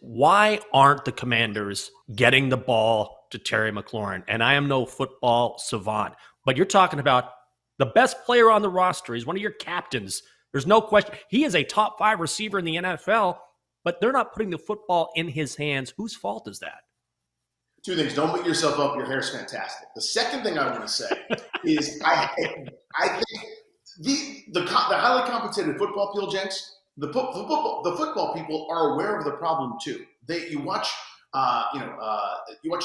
why aren't the Commanders getting the ball to Terry McLaurin? And I am no football savant, but you're talking about the best player on the roster. He's one of your captains. There's no question. He is a top 5 receiver in the NFL, but they're not putting the football in his hands. Whose fault is that? Two things. Don't beat yourself up. Your hair's fantastic. The second thing I want to say is I think the highly compensated football people, Jenks, the football people are aware of the problem too. You watch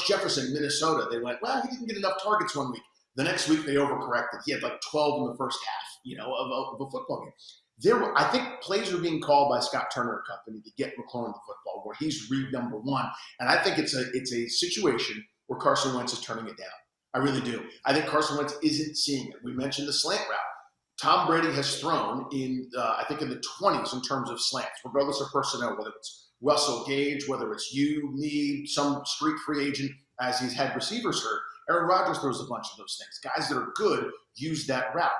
Jefferson, Minnesota. They went, well, he didn't get enough targets one week. The next week they overcorrected. He had like 12 in the first half, of a football game. I think plays are being called by Scott Turner and company to get McLaurin the football, where he's read number one. And I think it's a situation where Carson Wentz is turning it down. I really do. I think Carson Wentz isn't seeing it. We mentioned the slant route. Tom Brady has thrown in, I think, in the 20s in terms of slants, regardless of personnel, whether it's Russell Gage, whether it's you, me, some street free agent, as he's had receivers hurt. Aaron Rodgers throws a bunch of those things. Guys that are good use that route.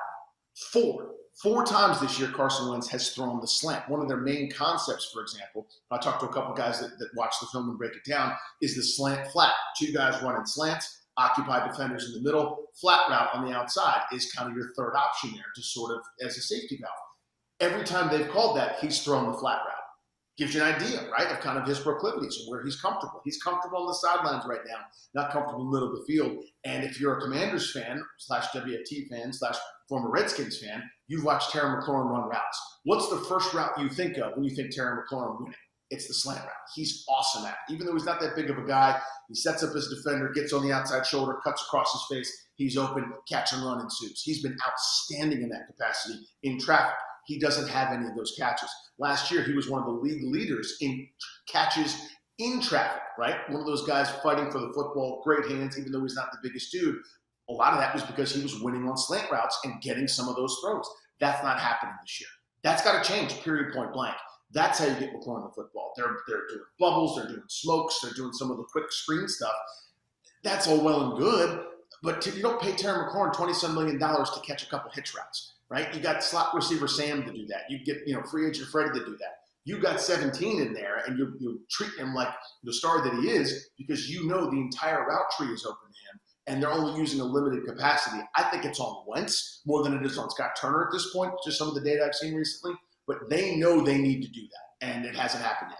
Four times this year, Carson Wentz has thrown the slant. One of their main concepts, for example, I talked to a couple guys that watch the film and break it down, is the slant flat. 2 guys running slants, occupied defenders in the middle, flat route on the outside is kind of your third option there, just sort of as a safety valve. Every time they've called that, he's thrown the flat route. Gives you an idea, right, of kind of his proclivities and where he's comfortable. He's comfortable on the sidelines right now, not comfortable in the middle of the field. And if you're a Commanders fan / WFT fan / former Redskins fan, you've watched Terry McLaurin run routes. What's the first route you think of when you think Terry McLaurin winning? It's the slant route. He's awesome at it. Even though he's not that big of a guy, he sets up his defender, gets on the outside shoulder, cuts across his face. He's open, catch and run ensues. He's been outstanding in that capacity in traffic. He doesn't have any of those catches. Last year, he was one of the league leaders in catches in traffic, right? One of those guys fighting for the football, great hands, even though he's not the biggest dude. A lot of that was because he was winning on slant routes and getting some of those throws. That's not happening this year. That's got to change, period, point blank. That's how you get McLaurin the football. They're doing bubbles, they're doing smokes, they're doing some of the quick screen stuff. That's all well and good, but you don't pay Terry McLaurin $27 million to catch a couple hitch routes. Right? You got slot receiver Sam to do that. You get, free agent Freddie to do that. You got 17 in there, and you treat him like the star that he is because the entire route tree is open to him, and they're only using a limited capacity. I think it's on Wentz more than it is on Scott Turner at this point, just some of the data I've seen recently. But they know they need to do that, and it hasn't happened yet.